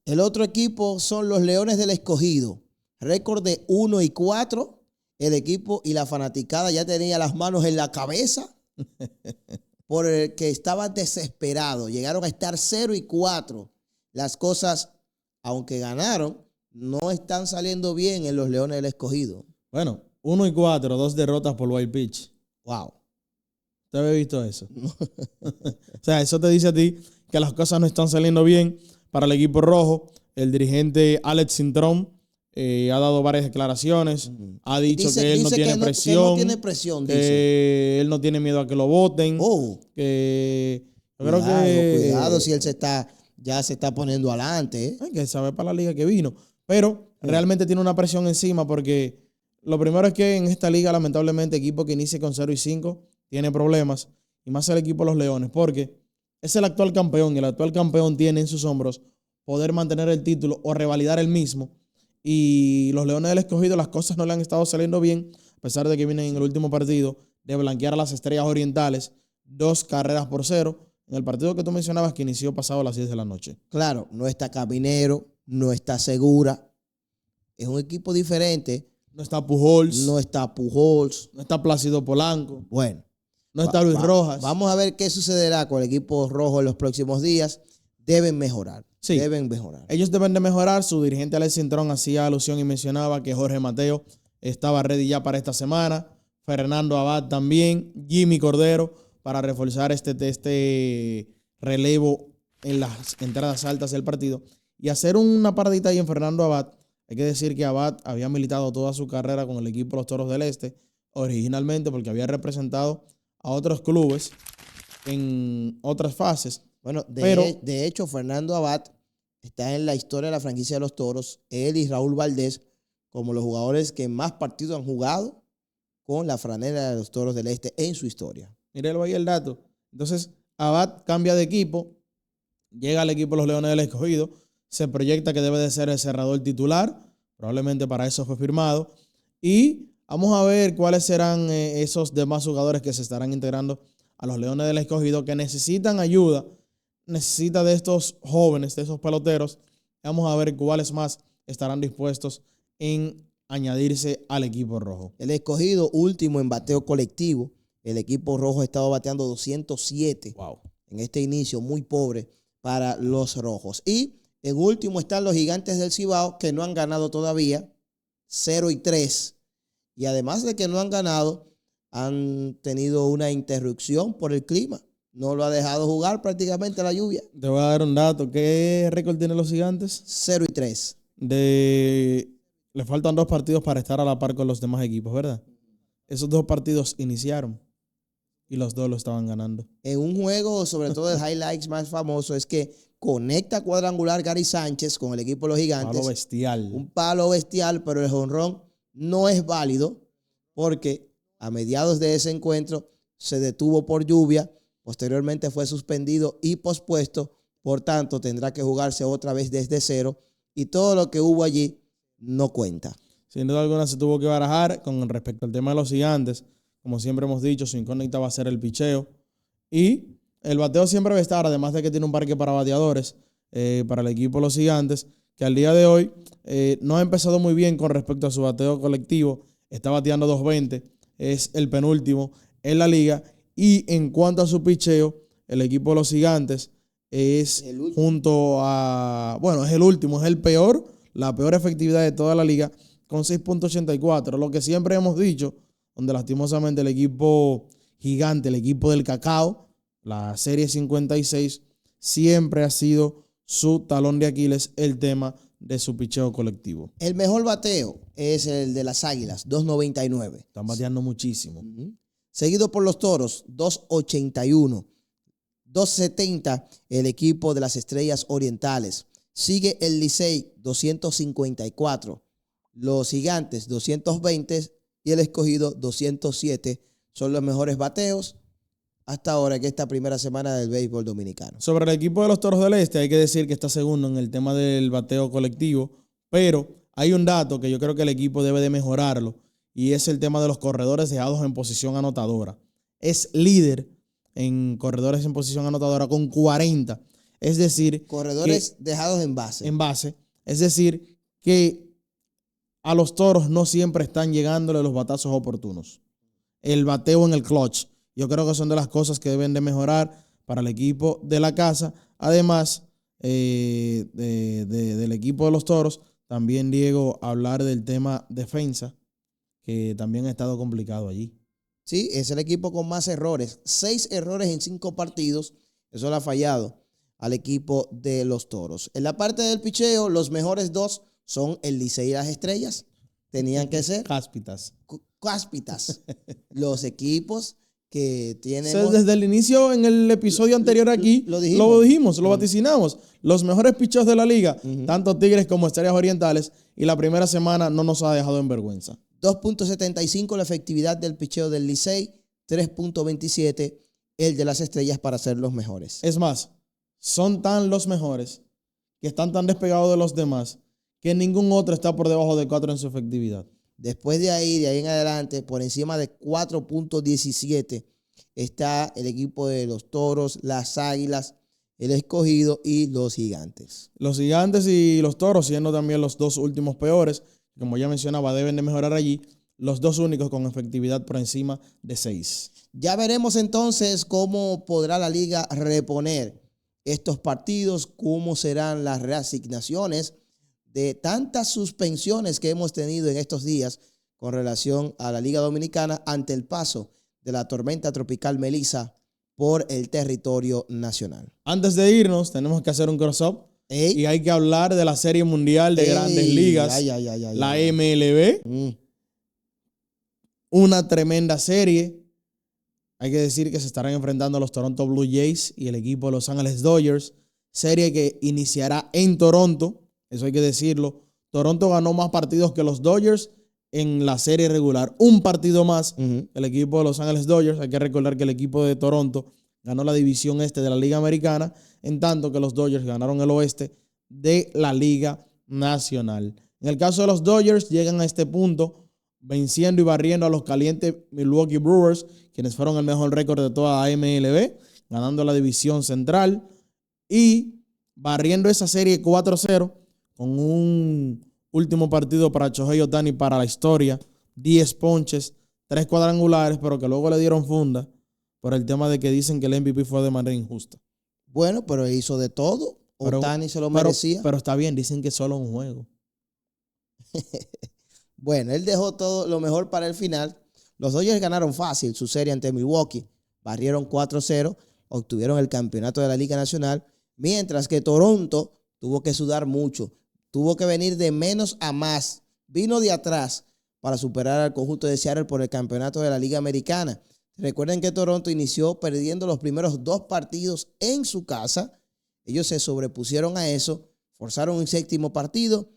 El otro equipo son los Leones del Escogido. Récord de 1-4. El equipo y la fanaticada ya tenía las manos en la cabeza por el que estaban desesperados. Llegaron a estar 0-4. Las cosas, aunque ganaron, no están saliendo bien en los Leones del Escogido. Bueno, 1-4, 2 derrotas por wild pitch. Wow. ¿Usted había visto eso? O sea, eso te dice a ti que las cosas no están saliendo bien para el equipo rojo. El dirigente Alex Cintrón ha dado varias declaraciones. Ha dicho que él no tiene presión. Que no tiene presión, que él no tiene miedo a que lo voten. Que yo creo que cuidado si él ya se está poniendo adelante. Hay que saber para la liga que vino. Pero realmente tiene una presión encima porque lo primero es que en esta liga, lamentablemente, equipo que inicie con 0-5 tiene problemas. Y más el equipo de los Leones, porque es el actual campeón y el actual campeón tiene en sus hombros poder mantener el título o revalidar el mismo. Y los Leones del Escogido, las cosas no le han estado saliendo bien, a pesar de que vienen en el último partido de blanquear a las Estrellas Orientales 2 carreras por 0 en el partido que tú mencionabas que inició pasado a las 10 de la noche. Claro, no está Caminero, no está Segura. Es un equipo diferente. No está Pujols. No está Pujols. No está Plácido Polanco. Bueno. No está Luis Rojas. Vamos a ver qué sucederá con el equipo rojo en los próximos días. Deben mejorar. Sí. Deben mejorar. Ellos deben de mejorar. Su dirigente Alex Cintrón hacía alusión y mencionaba que Jorge Mateo estaba ready ya para esta semana. Fernando Abad también. Jimmy Cordero para reforzar este relevo en las entradas altas del partido. Y hacer una paradita ahí en Fernando Abad. Hay que decir que Abad había militado toda su carrera con el equipo de los Toros del Este, originalmente porque había representado a otros clubes en otras fases. Bueno, de hecho, Fernando Abad está en la historia de la franquicia de los Toros, él y Raúl Valdés, como los jugadores que más partidos han jugado con la franela de los Toros del Este en su historia. Mírelo ahí el dato. Entonces, Abad cambia de equipo, llega al equipo de los Leones del Escogido, se proyecta que debe de ser el cerrador titular, probablemente para eso fue firmado, y vamos a ver cuáles serán esos demás jugadores que se estarán integrando a los Leones del Escogido que necesitan ayuda, necesita de estos jóvenes, de esos peloteros. Vamos a ver cuáles más estarán dispuestos en añadirse al equipo rojo. El Escogido último en bateo colectivo. El equipo rojo ha estado bateando 207 en este inicio, muy pobre para los rojos. Y en último están los Gigantes del Cibao, que no han ganado todavía, 0-3. Y además de que no han ganado, han tenido una interrupción por el clima. No lo ha dejado jugar prácticamente la lluvia. Te voy a dar un dato. ¿Qué récord tienen los Gigantes? 0-3. Le faltan 2 partidos para estar a la par con los demás equipos, ¿verdad? Esos 2 partidos iniciaron y los 2 lo estaban ganando. En un juego, sobre todo el highlights más famoso, es que conecta cuadrangular Gary Sánchez con el equipo de los Gigantes. Palo bestial. Un palo bestial, pero el jonrón no es válido porque a mediados de ese encuentro se detuvo por lluvia, posteriormente fue suspendido y pospuesto, por tanto tendrá que jugarse otra vez desde cero y todo lo que hubo allí no cuenta. Sin duda alguna se tuvo que barajar con respecto al tema de los Gigantes. Como siempre hemos dicho, su incógnita va a ser el picheo y el bateo siempre va a estar, además de que tiene un parque para bateadores para el equipo de los Gigantes, que al día de hoy no ha empezado muy bien con respecto a su bateo colectivo. Está bateando 220, es el penúltimo en la liga. Y en cuanto a su picheo, el equipo de los Gigantes es junto a, bueno, es el último, es el peor, la peor efectividad de toda la liga con 6.84. Lo que siempre hemos dicho, donde lastimosamente el equipo gigante, el equipo del cacao, la serie 56, siempre ha sido su talón de Aquiles, el tema de su picheo colectivo. El mejor bateo es el de las Águilas, 2.99. Están bateando muchísimo. Seguido por los Toros, 2.81. 2.70 el equipo de las Estrellas Orientales. Sigue el Licey, 254. Los Gigantes, 220. Y el Escogido, 207. Son los mejores bateos hasta ahora en esta primera semana del béisbol dominicano. Sobre el equipo de los Toros del Este, hay que decir que está segundo en el tema del bateo colectivo, pero hay un dato que yo creo que el equipo debe de mejorarlo, y es el tema de los corredores dejados en posición anotadora. Es líder en corredores en posición anotadora con 40. Es decir, corredores dejados en base. En base. Es decir, que a los Toros no siempre están llegándole los batazos oportunos. El bateo en el clutch. Yo creo que son de las cosas que deben de mejorar para el equipo de la casa. Además del equipo de los Toros, también, Diego, hablar del tema defensa, que también ha estado complicado allí. Sí, es el equipo con más errores. 6 errores en 5 partidos. Eso le ha fallado al equipo de los Toros. En la parte del picheo, los mejores 2 son el Licey y las Estrellas. Tenían que ser cáspitas. Los equipos que tienen... Desde el inicio, en el episodio anterior aquí, lo dijimos, lo vaticinamos. Los mejores picheos de la liga, tanto Tigres como Estrellas Orientales, y la primera semana no nos ha dejado en vergüenza. 2.75 la efectividad del picheo del Licey, 3.27 el de las Estrellas para ser los mejores. Es más, son tan los mejores que están tan despegados de los demás que ningún otro está por debajo de 4 en su efectividad. Después de ahí en adelante, por encima de 4.17 está el equipo de los Toros, las Águilas, el Escogido y los Gigantes. Los Gigantes y los Toros siendo también los dos últimos peores. Como ya mencionaba, deben de mejorar allí. Los dos únicos con efectividad por encima de 6. Ya veremos entonces cómo podrá la liga reponer estos partidos, cómo serán las reasignaciones de tantas suspensiones que hemos tenido en estos días con relación a la Liga Dominicana ante el paso de la tormenta tropical Melissa por el territorio nacional. Antes de irnos, tenemos que hacer un cross-up y hay que hablar de la Serie Mundial de Grandes Ligas, la MLB. Una tremenda serie. Hay que decir que se estarán enfrentando a los Toronto Blue Jays y el equipo de Los Ángeles Dodgers. Serie que iniciará en Toronto. Eso hay que decirlo. Toronto ganó más partidos que los Dodgers en la serie regular. Un partido más el equipo de Los Ángeles Dodgers. Hay que recordar que el equipo de Toronto ganó la división este de la Liga Americana, en tanto que los Dodgers ganaron el oeste de la Liga Nacional. En el caso de los Dodgers, llegan a este punto venciendo y barriendo a los calientes Milwaukee Brewers, quienes fueron el mejor récord de toda la MLB, ganando la división central y barriendo esa serie 4-0 con un último partido para Shohei Ohtani para la historia, 10 ponches, 3 cuadrangulares, pero que luego le dieron funda por el tema de que dicen que el MVP fue de manera injusta. Bueno, pero hizo de todo. Ohtani se lo merecía. Pero está bien, dicen que solo un juego. Bueno, él dejó todo lo mejor para el final. Los Dodgers ganaron fácil su serie ante Milwaukee. Barrieron 4-0, obtuvieron el campeonato de la Liga Nacional, mientras que Toronto tuvo que sudar mucho. Tuvo que venir de menos a más. Vino de atrás para superar al conjunto de Seattle por el campeonato de la Liga Americana. Recuerden que Toronto inició perdiendo los primeros 2 partidos en su casa. Ellos se sobrepusieron a eso, forzaron un séptimo partido,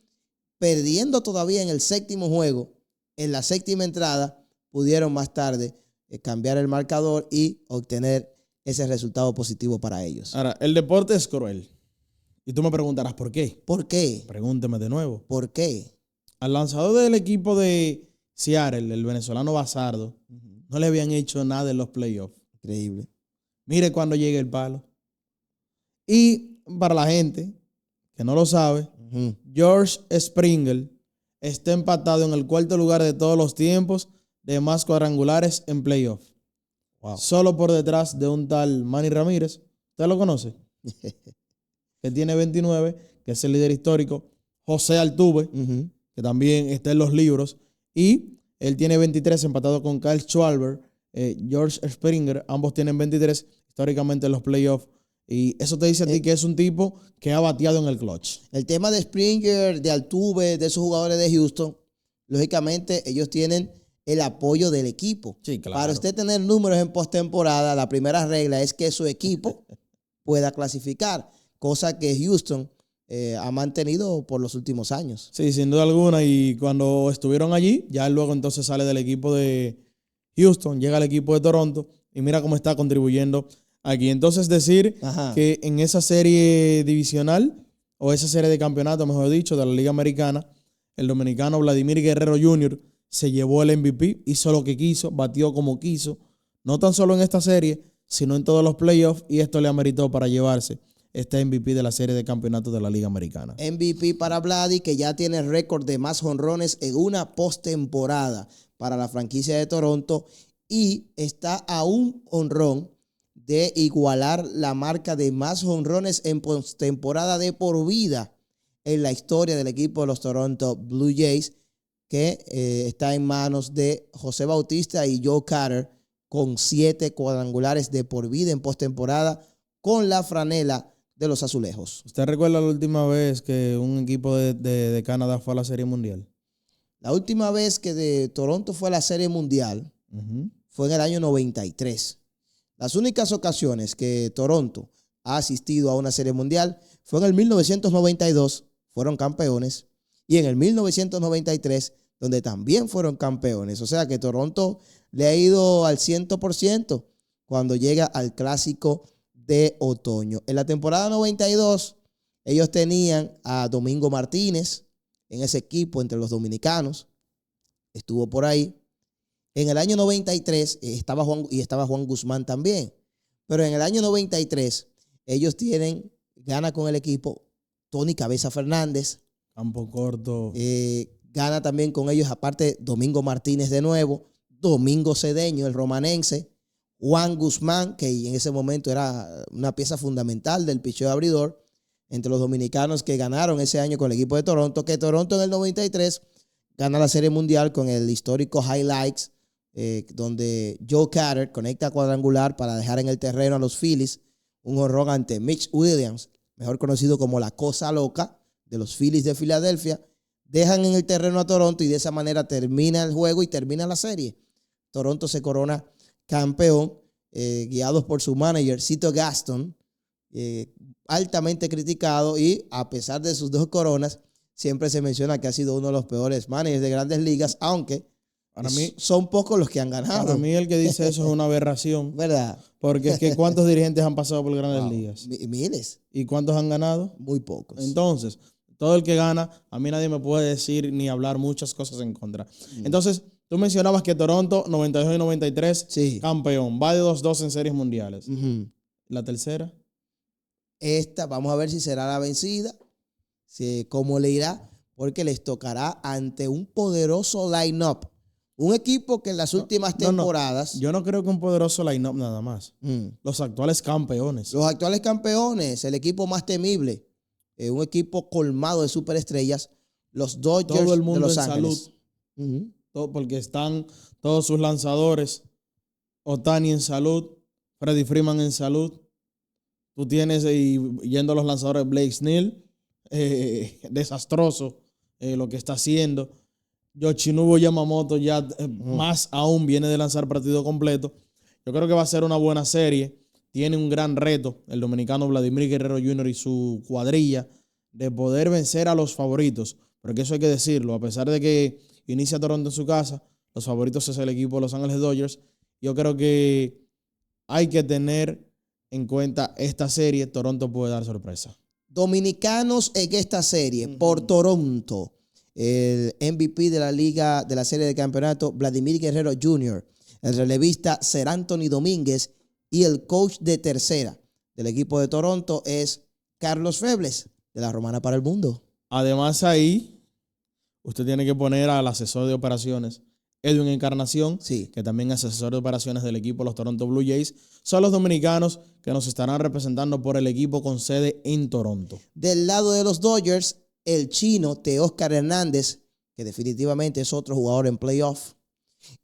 perdiendo todavía en el séptimo juego, en la séptima entrada, pudieron más tarde cambiar el marcador y obtener ese resultado positivo para ellos. Ahora, el deporte es cruel. Y tú me preguntarás, ¿por qué? ¿Por qué? Pregúnteme de nuevo. ¿Por qué? Al lanzador del equipo de Seattle, el venezolano Bazardo, no le habían hecho nada en los playoffs. Increíble. Mire cuando llegue el palo. Y para la gente que no lo sabe, George Springer está empatado en el 4º lugar de todos los tiempos de más cuadrangulares en playoffs. Wow. Solo por detrás de un tal Manny Ramírez. ¿Usted lo conoce? Que tiene 29, que es el líder histórico. José Altuve, que también está en los libros. Y él tiene 23, empatado con Kyle Schwarber. George Springer, ambos tienen 23 históricamente en los playoffs. Y eso te dice a ti que es un tipo que ha bateado en el clutch. El tema de Springer, de Altuve, de esos jugadores de Houston, lógicamente ellos tienen el apoyo del equipo. Sí, claro. Para usted tener números en postemporada, la primera regla es que su equipo pueda clasificar, cosa que Houston ha mantenido por los últimos años. Sí, sin duda alguna. Y cuando estuvieron allí, ya luego entonces sale del equipo de Houston, llega al equipo de Toronto y mira cómo está contribuyendo aquí. Entonces decir que en esa serie divisional o esa serie de campeonato, mejor dicho, de la Liga Americana, el dominicano Vladimir Guerrero Jr. se llevó el MVP, hizo lo que quiso, batió como quiso, no tan solo en esta serie, sino en todos los playoffs, y esto le ameritó para llevarse este MVP de la serie de campeonatos de la Liga Americana. MVP para Vladi, que ya tiene récord de más jonrones en una postemporada para la franquicia de Toronto y está a un jonrón de igualar la marca de más jonrones en postemporada de por vida en la historia del equipo de los Toronto Blue Jays, que está en manos de José Bautista y Joe Carter, con 7 cuadrangulares de por vida en postemporada con la franela de los Azulejos. ¿Usted recuerda la última vez que un equipo de Canadá fue a la Serie Mundial? La última vez que de Toronto fue a la Serie Mundial fue en el año 93. Las únicas ocasiones que Toronto ha asistido a una Serie Mundial fue en el 1992, fueron campeones, y en el 1993, donde también fueron campeones. O sea que Toronto le ha ido al 100% cuando llega al Clásico de Otoño. En la temporada 92, ellos tenían a Domingo Martínez en ese equipo entre los dominicanos. Estuvo por ahí. En el año 93 estaba Juan Guzmán también. Pero en el año 93 ellos gana con el equipo Tony Cabeza Fernández. Campo corto. Gana también con ellos, aparte, Domingo Martínez de nuevo, Domingo Cedeño, el romanense, Juan Guzmán, que en ese momento era una pieza fundamental del picheo abridor, entre los dominicanos que ganaron ese año con el equipo de Toronto, que Toronto en el 93 gana la Serie Mundial con el histórico Highlights, donde Joe Carter conecta cuadrangular para dejar en el terreno a los Phillies un jonrón ante Mitch Williams, mejor conocido como la Cosa Loca de los Phillies de Filadelfia. Dejan en el terreno a Toronto y de esa manera termina el juego y termina la serie. Toronto se corona campeón, guiados por su manager, Cito Gaston, altamente criticado, y a pesar de sus 2 coronas, siempre se menciona que ha sido uno de los peores managers de Grandes Ligas, aunque para mí son pocos los que han ganado. Para mí el que dice eso es una aberración. ¿Verdad? Porque es que ¿cuántos dirigentes han pasado por Grandes Ligas? Miles. ¿Y cuántos han ganado? Muy pocos. Entonces, todo el que gana, a mí nadie me puede decir ni hablar muchas cosas en contra. Entonces, tú mencionabas que Toronto, 92 y 93, sí, campeón. Va de 2-2 en series mundiales. Uh-huh. ¿La tercera? Esta, vamos a ver si será la vencida, cómo le irá, porque les tocará ante un poderoso line-up. Un equipo que en las últimas temporadas... Yo no creo que un poderoso line-up nada más. Los actuales campeones. Los actuales campeones, el equipo más temible. Un equipo colmado de superestrellas. Los Dodgers todo el mundo de Los en Ángeles. Salud. Todo, porque están todos sus lanzadores. Ohtani en salud. Freddie Freeman en salud. Tú tienes, yendo a los lanzadores, Blake Snell. Desastroso lo que está haciendo. Yoshinobu Yamamoto ya más aún viene de lanzar partido completo. Yo creo que va a ser una buena serie. Tiene un gran reto el dominicano Vladimir Guerrero Jr. y su cuadrilla de poder vencer a los favoritos. Porque eso hay que decirlo. A pesar de que inicia Toronto en su casa, los favoritos es el equipo de Los Ángeles Dodgers. Yo creo que hay que tener en cuenta esta serie. Toronto puede dar sorpresa. Dominicanos en esta serie por Toronto. El MVP de la liga, de la serie de campeonato, Vladimir Guerrero Jr., el relevista Ser Anthony Domínguez, y el coach de tercera del equipo de Toronto es Carlos Febles, de la Romana para el Mundo. Además, ahí usted tiene que poner al asesor de operaciones, Edwin Encarnación, sí, que también es asesor de operaciones del equipo de los Toronto Blue Jays. Son los dominicanos que nos estarán representando por el equipo con sede en Toronto. Del lado de los Dodgers, el chino Teóscar Hernández, que definitivamente es otro jugador en playoff.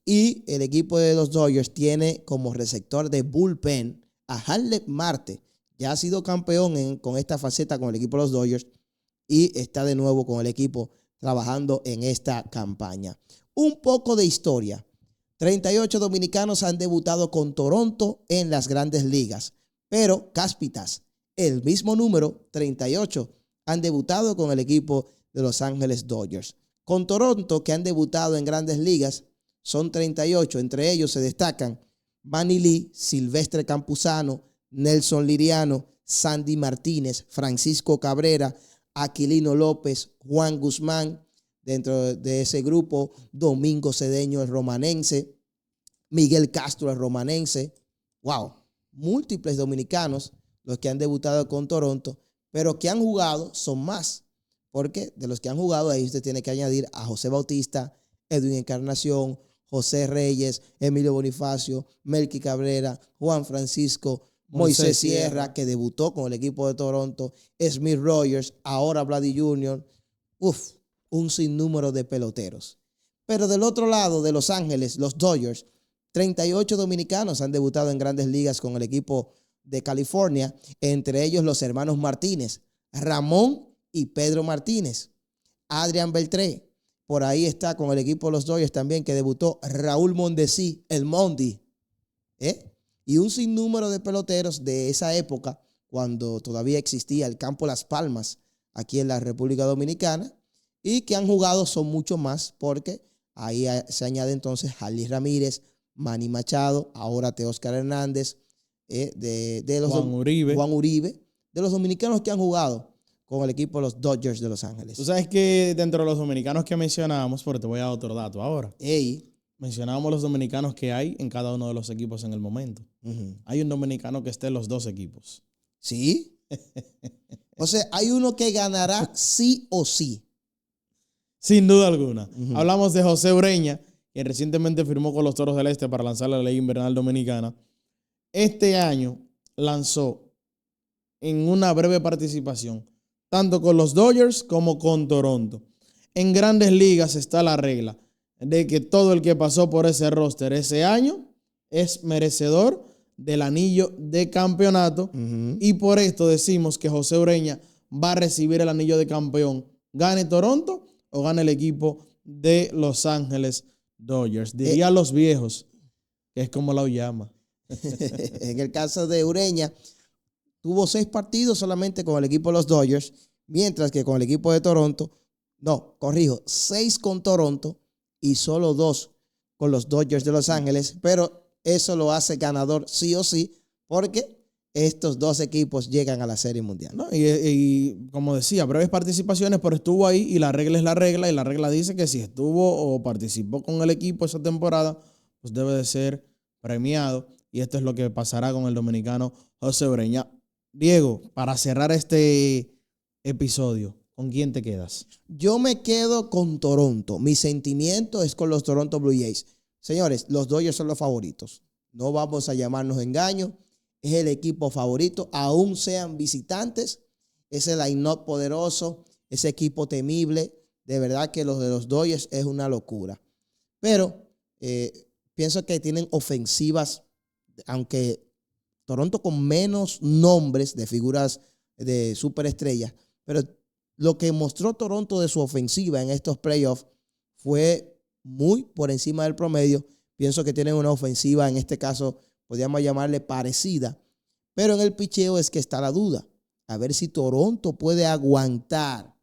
Y el equipo de los Dodgers tiene como receptor de bullpen a Harley Marte. Ya ha sido campeón con esta faceta con el equipo de los Dodgers y está de nuevo con el equipo trabajando en esta campaña. Un poco de historia. 38 dominicanos han debutado con Toronto en las Grandes Ligas, pero cáspitas, el mismo número, 38, han debutado con el equipo de Los Ángeles Dodgers. Con Toronto, que han debutado en Grandes Ligas, son 38. Entre ellos se destacan Manny Lee, Silvestre Campuzano, Nelson Liriano, Sandy Martínez, Francisco Cabrera, Aquilino López, Juan Guzmán. Dentro de ese grupo, Domingo Cedeño, el romanense, Miguel Castro, el romanense. ¡Wow! Múltiples dominicanos los que han debutado con Toronto, pero que han jugado son más. Porque de los que han jugado, ahí usted tiene que añadir a José Bautista, Edwin Encarnación, José Reyes, Emilio Bonifacio, Melky Cabrera, Juan Francisco, Moisés Sierra, que debutó con el equipo de Toronto, Smith Rogers, ahora Vladdy Jr. Un sinnúmero de peloteros. Pero del otro lado de Los Ángeles, los Dodgers, 38 dominicanos han debutado en Grandes Ligas con el equipo de California, entre ellos los hermanos Martínez, Ramón y Pedro Martínez. Adrián Beltré, por ahí está con el equipo de los Dodgers también, que debutó Raúl Mondesi, el Mondi. Y un sinnúmero de peloteros de esa época, cuando todavía existía el campo Las Palmas, aquí en la República Dominicana, y que han jugado son mucho más, porque ahí se añade entonces Harley Ramírez, Manny Machado, ahora Teóscar Hernández, Juan Uribe, de los dominicanos que han jugado con el equipo de los Dodgers de Los Ángeles. Tú sabes que dentro de los dominicanos que mencionábamos, porque te voy a dar otro dato ahora. mencionábamos los dominicanos que hay en cada uno de los equipos en el momento. Hay un dominicano que esté en los dos equipos. ¿Sí? O sea, hay uno que ganará sí o sí. Sin duda alguna. Hablamos de José Ureña, quien recientemente firmó con los Toros del Este para lanzar la Liga Invernal Dominicana. Este año lanzó en una breve participación, tanto con los Dodgers como con Toronto. En Grandes Ligas está la regla de que todo el que pasó por ese roster ese año es merecedor del anillo de campeonato. Y por esto decimos que José Ureña va a recibir el anillo de campeón, gane Toronto o gane el equipo de Los Ángeles Dodgers. Diría los viejos, que es como la llama. En el caso de Ureña, tuvo 6 partidos solamente con el equipo de los Dodgers, mientras que con el equipo de Toronto, 6 con Toronto y solo 2 con los Dodgers de Los Ángeles, pero eso lo hace ganador sí o sí, porque estos dos equipos llegan a la Serie Mundial. ¿No? Y como decía, breves participaciones, pero estuvo ahí y la regla es la regla, y la regla dice que si estuvo o participó con el equipo esa temporada, pues debe de ser premiado, y esto es lo que pasará con el dominicano José Ureña. Diego, para cerrar este episodio, ¿con quién te quedas? Yo me quedo con Toronto. Mi sentimiento es con los Toronto Blue Jays. Señores, los Dodgers son los favoritos. No vamos a llamarnos engaños. Es el equipo favorito, aún sean visitantes. Ese line-up poderoso, ese equipo temible. De verdad que los de los Dodgers es una locura. Pero pienso que tienen ofensivas, aunque Toronto con menos nombres de figuras de superestrellas, pero lo que mostró Toronto de su ofensiva en estos playoffs fue muy por encima del promedio. Pienso que tienen una ofensiva, en este caso, podríamos llamarle parecida, pero en el picheo es que está la duda. A ver si Toronto puede aguantar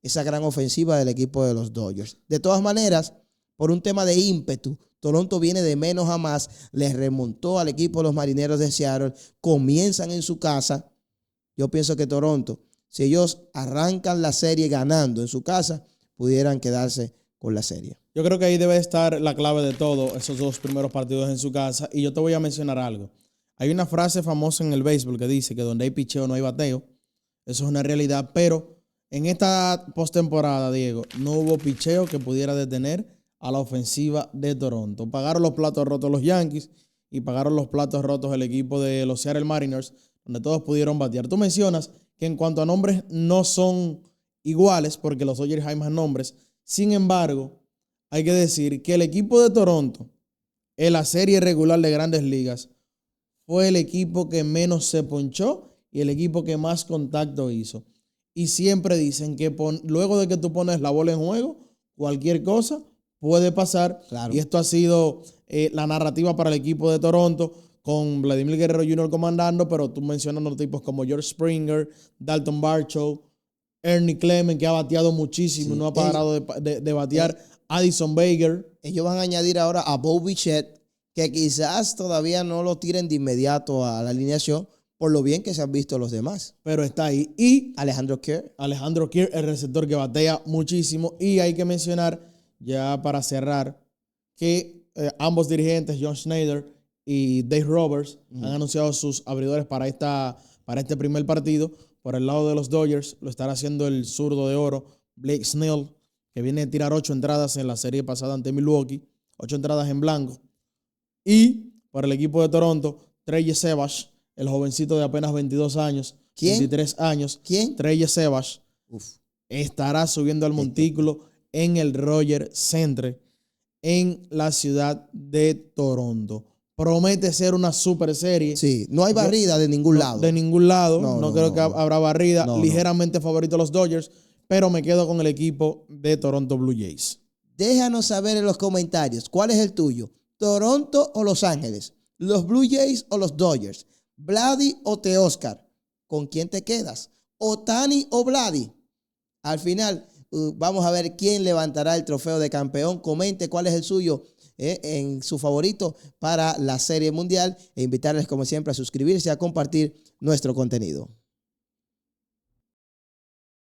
esa gran ofensiva del equipo de los Dodgers. De todas maneras, por un tema de ímpetu, Toronto viene de menos a más, les remontó al equipo de los Marineros de Seattle, comienzan en su casa. Yo pienso que Toronto, si ellos arrancan la serie ganando en su casa, pudieran quedarse con la serie. Yo creo que ahí debe estar la clave de todo, esos 2 primeros partidos en su casa. Y yo te voy a mencionar algo. Hay una frase famosa en el béisbol que dice que donde hay picheo no hay bateo. Eso es una realidad, pero en esta postemporada, Diego, no hubo picheo que pudiera detener a la ofensiva de Toronto. Pagaron los platos rotos los Yankees y pagaron los platos rotos el equipo de los Seattle Mariners, donde todos pudieron batear. Tú mencionas que en cuanto a nombres no son iguales, porque los Dodgers hay más nombres. Sin embargo, hay que decir que el equipo de Toronto en la serie regular de Grandes Ligas fue el equipo que menos se ponchó y el equipo que más contacto hizo. Y siempre dicen que luego de que tú pones la bola en juego, cualquier cosa puede pasar. Claro. Y esto ha sido la narrativa para el equipo de Toronto, con Vladimir Guerrero Jr. comandando, pero tú mencionando tipos como George Springer, Dalton Varsho, Ernie Clement, que ha bateado muchísimo y no ha parado de batear, Addison Baker. Ellos van a añadir ahora a Bo Bichette, que quizás todavía no lo tiren de inmediato a la alineación, por lo bien que se han visto los demás. Pero está ahí. Y Alejandro Kirk, el receptor que batea muchísimo. Y hay que mencionar, ya para cerrar, que ambos dirigentes, John Schneider y Dave Roberts, han anunciado sus abridores para este primer partido. Por el lado de los Dodgers lo estará haciendo el zurdo de oro, Blake Snell, que viene a tirar 8 entradas en la serie pasada ante Milwaukee, 8 entradas en blanco. Y por el equipo de Toronto, Trey Savage, el jovencito de apenas 22 años, ¿Quién? 23 años. ¿Quién? Trey Savage estará subiendo al montículo en el Rogers Centre en la ciudad de Toronto. Promete ser una super serie. Sí, no hay barrida de ningún lado. De ningún lado. No creo que habrá barrida. Ligeramente favorito a los Dodgers, pero me quedo con el equipo de Toronto Blue Jays. Déjanos saber en los comentarios cuál es el tuyo. ¿Toronto o Los Ángeles? ¿Los Blue Jays o los Dodgers? ¿Vladi o Teóscar? ¿Con quién te quedas? ¿Ohtani o Vladi? Al final, vamos a ver quién levantará el trofeo de campeón. Comente cuál es el suyo en su favorito para la Serie Mundial e invitarles como siempre a suscribirse y a compartir nuestro contenido.